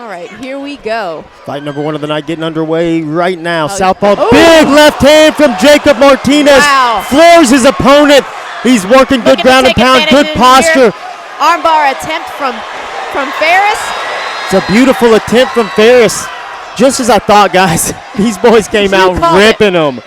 All right, here we go. Fight number 1 of the night getting underway right now. Oh, Southpaw, oh. big left hand from Jacob Martinez. Wow. Floors his opponent. He's working good ground and pound, good posture. Armbar attempt from Ferris. It's a beautiful attempt from Ferris. Just as I thought, guys. These boys came out ripping them.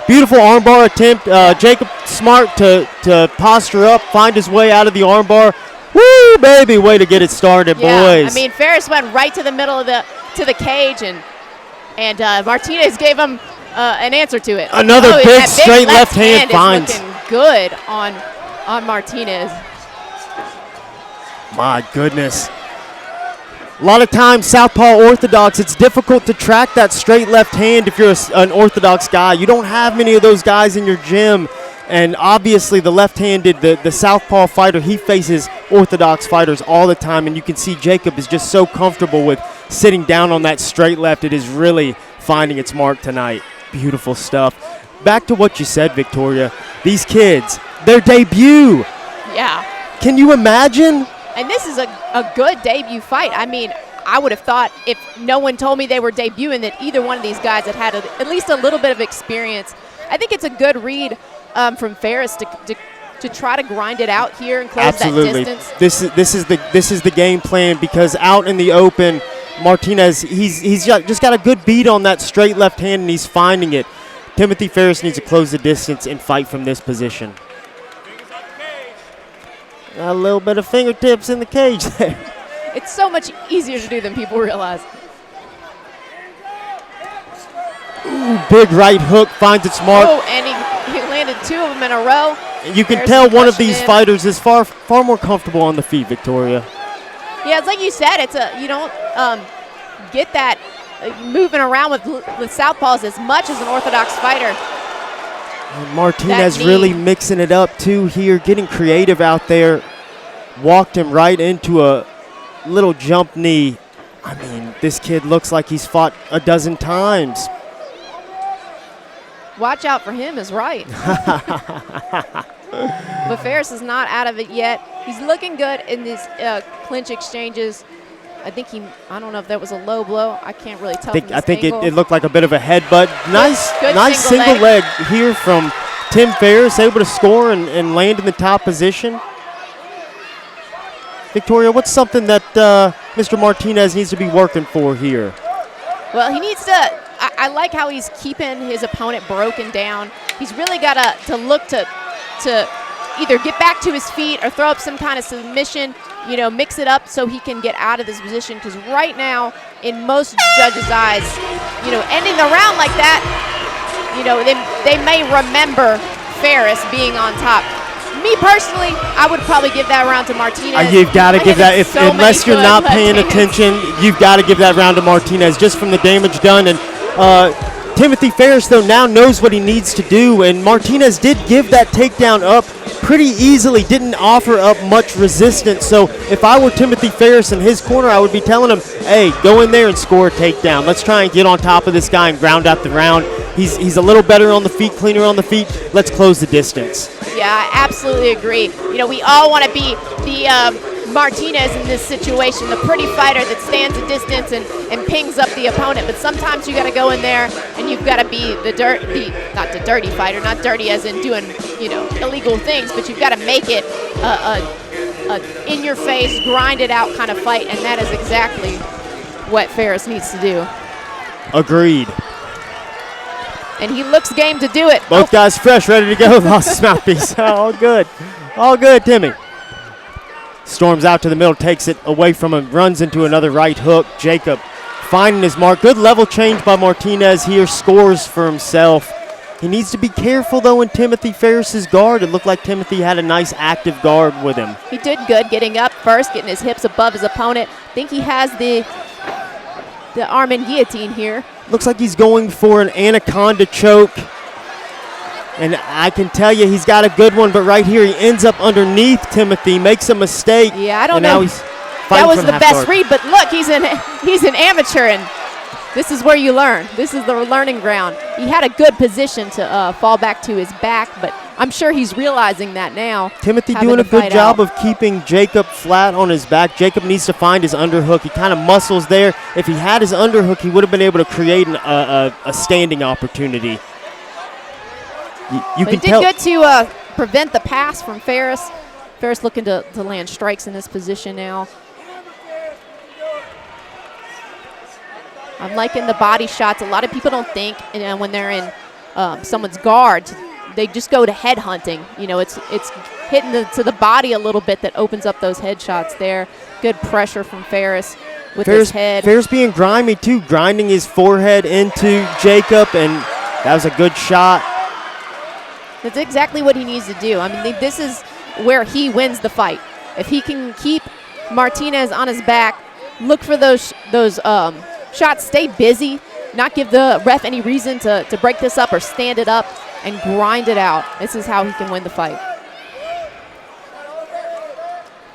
Beautiful armbar attempt. Jacob smart to posture up, find his way out of the armbar. Woo, baby, way to get it started, boys. I mean, Ferris went right to the middle of the cage, and Martinez gave him an answer to it. Another big straight left hand finds. Is looking good on Martinez. My goodness. A lot of times, southpaw orthodox, it's difficult to track that straight left hand if you're an orthodox guy. You don't have many of those guys in your gym. And obviously the left-handed, the southpaw fighter, he faces orthodox fighters all the time. And you can see Jacob is just so comfortable with sitting down on that straight left. It is really finding its mark tonight. Beautiful stuff. Back to what you said, Victoria. These kids, their debut. Yeah. Can you imagine? And this is a good debut fight. I mean, I would have thought if no one told me they were debuting that either one of these guys had at least a little bit of experience. I think it's a good read from Ferris to try to grind it out here and close that distance. This is the game plan, because out in the open, Martinez, he's just got a good beat on that straight left hand, and he's finding it. Timothy Ferris needs to close the distance and fight from this position. A little bit of fingertips in the cage there. It's so much easier to do than people realize. Ooh, big right hook finds its mark. Oh, and he landed 2 of them in a row. You can tell one of these fighters is far more comfortable on the feet, Victoria. Yeah, it's like you said. It's you don't get that moving around with southpaws as much as an orthodox fighter. And Martinez really mixing it up too here, getting creative out there. Walked him right into a little jump knee. I mean, this kid looks like he's fought a dozen times. Watch out for him is right. But Ferris is not out of it yet. He's looking good in these clinch exchanges. I don't know if that was a low blow. I can't really tell. I think it looked like a bit of a headbutt. Nice single leg here from Tim Ferris, able to score and land in the top position. Victoria, what's something that Mr. Martinez needs to be working for here? Well, he needs to. I like how he's keeping his opponent broken down. He's really got to look to either get back to his feet or throw up some kind of submission, mix it up so he can get out of this position. Because right now, in most judges' eyes, ending the round like that, they may remember Ferris being on top. Me personally, I would probably give that round to Martinez. You've got to give that, unless you're not paying attention, you've got to give that round to Martinez just from the damage done. And Timothy Ferris, though, now knows what he needs to do, and Martinez did give that takedown up pretty easily, didn't offer up much resistance. So if I were Timothy Ferris in his corner, I would be telling him, hey, go in there and score a takedown. Let's try and get on top of this guy and ground out the round. He's a little better on the feet, cleaner on the feet. Let's close the distance. Yeah, I absolutely agree. We all want to be the Martinez in this situation, the pretty fighter that stands a distance and pings up the opponent. But sometimes you got to go in there and you've got to be not the dirty fighter, not dirty as in doing illegal things, but you've got to make it a in-your-face, grind it out kind of fight, and that is exactly what Ferris needs to do. Agreed. And he looks game to do it. Both guys fresh, ready to go. Lost his mouthpiece. All good. All good, Timmy. Storms out to the middle, takes it away from him, runs into another right hook. Jacob finding his mark. Good level change by Martinez here, scores for himself. He needs to be careful, though, in Timothy Ferris's guard. It looked like Timothy had a nice active guard with him. He did good getting up first, getting his hips above his opponent. I think he has the arm in guillotine here. Looks like he's going for an anaconda choke. And I can tell you he's got a good one, but right here he ends up underneath Timothy, makes a mistake. Yeah, I don't know. Now he's that was the best read, but look, he's an amateur, and this is where you learn. This is the learning ground. He had a good position to fall back to his back, but I'm sure he's realizing that now. Timothy doing a good job of keeping Jacob flat on his back. Jacob needs to find his underhook. He kind of muscles there. If he had his underhook, he would have been able to create a standing opportunity. He did good to prevent the pass from Ferris. Ferris looking to land strikes in this position now. I'm liking the body shots. A lot of people don't think, and when they're in someone's guard, they just go to head hunting. You know, it's hitting to the body a little bit that opens up those head shots there. Good pressure from Ferris with his head. Ferris being grimy too, grinding his forehead into Jacob, and that was a good shot. That's exactly what he needs to do. I mean, this is where he wins the fight. If he can keep Martinez on his back, look for those shots, stay busy, not give the ref any reason to break this up or stand it up, and grind it out. This is how he can win the fight.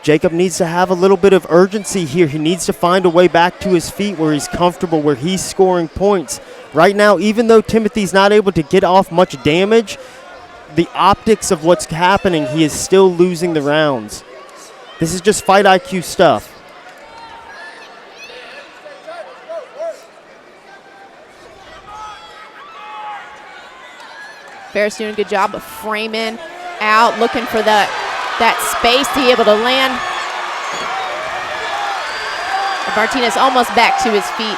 Jacob needs to have a little bit of urgency here. He needs to find a way back to his feet where he's comfortable, where he's scoring points. Right now, even though Timothy's not able to get off much damage, the optics of what's happening, he is still losing the rounds. This is just fight IQ stuff. Ferris doing a good job of framing out, looking for that space to be able to land. Martinez almost back to his feet.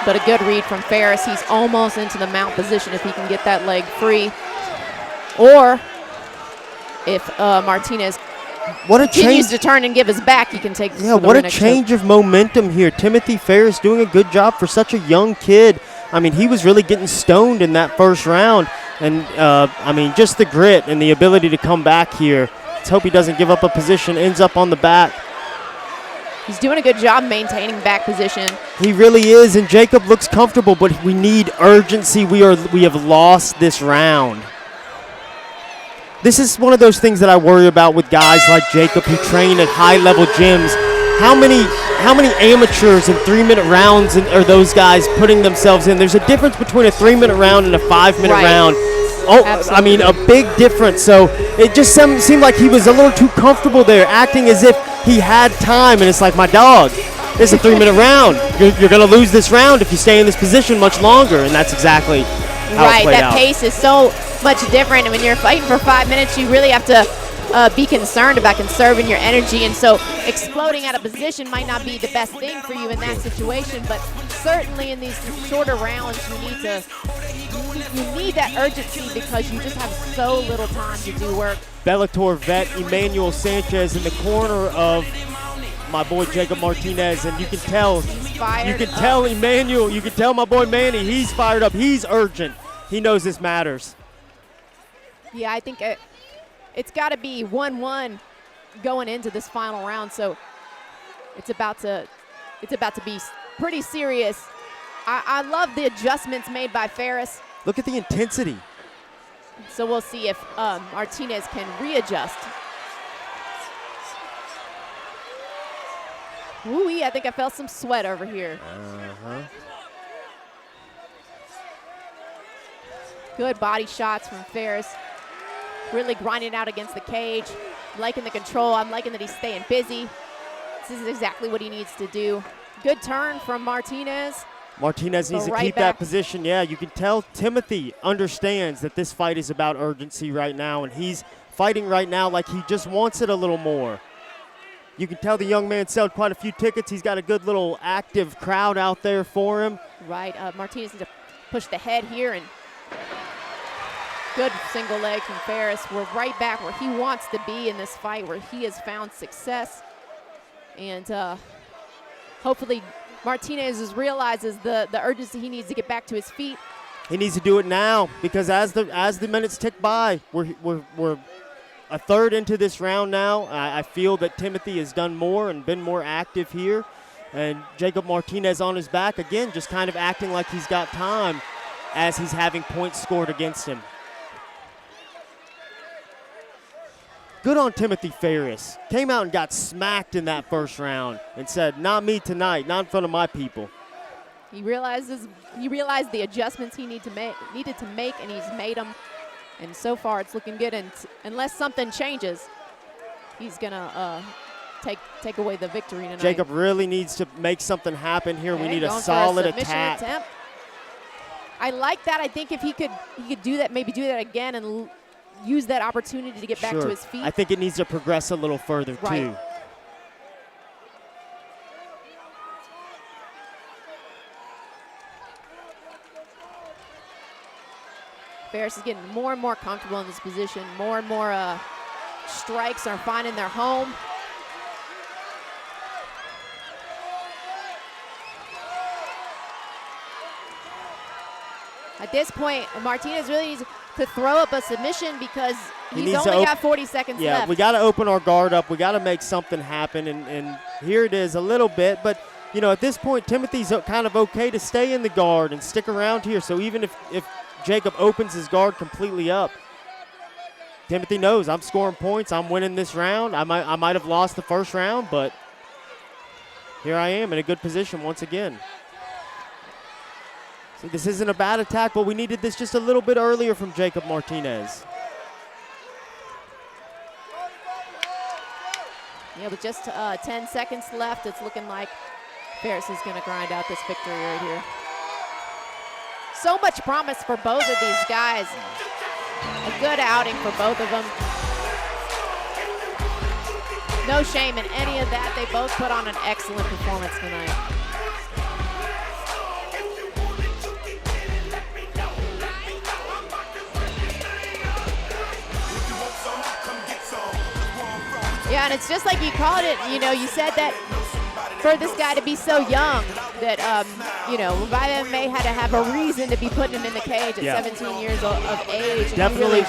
But a good read from Ferris. He's almost into the mount position if he can get that leg free. Or if Martinez continues to turn and give his back, he can take this. Yeah, what a change of momentum here. Timothy Ferris doing a good job for such a young kid. I mean, he was really getting stoned in that first round. And, I mean, just the grit and the ability to come back here. Let's hope he doesn't give up a position, ends up on the back. He's doing a good job maintaining back position. He really is, and Jacob looks comfortable, but we need urgency. We have lost this round. This is one of those things that I worry about with guys like Jacob who train at high-level gyms. How many amateurs in 3-minute rounds are those guys putting themselves in? There's a difference between a 3-minute round and a 5-minute round. Oh, absolutely. I mean, a big difference. So it just seemed like he was a little too comfortable there, acting as if he had time. And it's like, my dog, it's a 3-minute round. You're going to lose this round if you stay in this position much longer. And that's exactly how it played out. That pace is so much different. And when you're fighting for 5 minutes, you really have to be concerned about conserving your energy. And so exploding out of position might not be the best thing for you in that situation. But certainly in these shorter rounds, you need that urgency because you just have so little time to do work. Bellator vet Emmanuel Sanchez in the corner of my boy Jacob Martinez, and you can tell he's fired you can tell Emmanuel, you can tell my boy Manny, he's fired up, he's urgent. He knows this matters. Yeah, I think it's got to be 1-1 going into this final round, so it's about to be pretty serious. I love the adjustments made by Ferris. Look at the intensity. So we'll see if Martinez can readjust. Ooh-wee, I think I felt some sweat over here. Good body shots from Ferris. Really grinding out against the cage. Liking the control. I'm liking that he's staying busy. This is exactly what he needs to do. Good turn from Martinez. Martinez needs to keep that position. Yeah, you can tell Timothy understands that this fight is about urgency right now, and he's fighting right now like he just wants it a little more. You can tell the young man sold quite a few tickets. He's got a good little active crowd out there for him. Right, Martinez needs to push the head here, and good single leg from Ferris. We're right back where he wants to be in this fight, where he has found success. And hopefully Martinez realizes the urgency he needs to get back to his feet. He needs to do it now, because as the minutes tick by, we're a third into this round now. I feel that Timothy has done more and been more active here. And Jacob Martinez on his back, again, just kind of acting like he's got time as he's having points scored against him. Good on Timothy Ferris. Came out and got smacked in that first round and said, not me tonight, not in front of my people. He realized the adjustments he needed to make, and he's made them. And so far, it's looking good. And unless something changes, he's gonna take away the victory tonight. Jacob really needs to make something happen here. Okay, We need a going solid for a submission attack. attempt. I like that. I think if he could do that, maybe do that again and use that opportunity to get back to his feet. I think it needs to progress a little further too. Ferris is getting more and more comfortable in this position. More and more strikes are finding their home. At this point, Martinez really needs to throw up a submission because he's only got 40 seconds left. Yeah, we got to open our guard up. We got to make something happen, and here it is a little bit. But, you know, at this point, Timothy's kind of okay to stay in the guard and stick around here. So even if Jacob opens his guard completely up, Timothy knows I'm scoring points. I'm winning this round. I might have lost the first round, but here I am in a good position once again. So this isn't a bad attack, but we needed this just a little bit earlier from Jacob Martinez. Yeah, with just 10 seconds left, it's looking like Ferris is going to grind out this victory right here. So much promise for both of these guys. A good outing for both of them. No shame in any of that. They both put on an excellent performance tonight. Yeah, and it's just like you called it, you know, you said that for this guy to be so young that, you know, Revive MMA had to have a reason to be putting him in the cage at 17 years of age. Definitely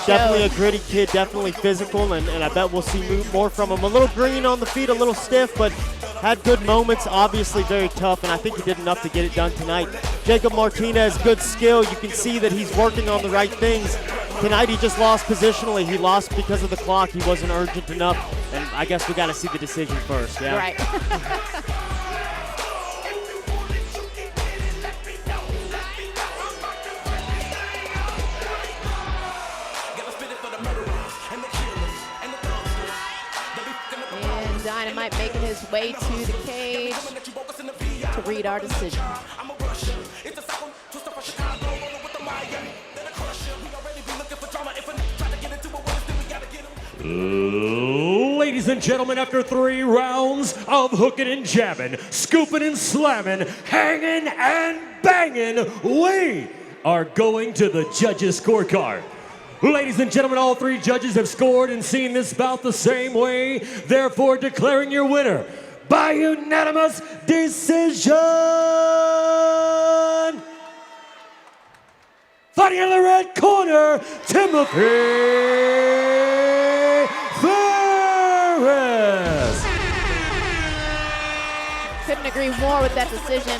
a gritty kid, definitely physical, and I bet we'll see more from him. A little green on the feet, a little stiff, but had good moments, obviously very tough, and I think he did enough to get it done tonight. Jacob Martinez, good skill. You can see that he's working on the right things. Tonight he just lost positionally. He lost because of the clock. He wasn't urgent enough, and I guess we got to see the decision first. Yeah. Right. And Dynamite making his way to the cage to read our decision. Ladies and gentlemen, after 3 rounds of hooking and jabbing, scooping and slamming, hanging and banging, we are going to the judges' scorecard. Ladies and gentlemen, all 3 judges have scored and seen this bout the same way, therefore declaring your winner by unanimous decision. Fighting in the red corner, Timothy Ferris. Couldn't agree more with that decision.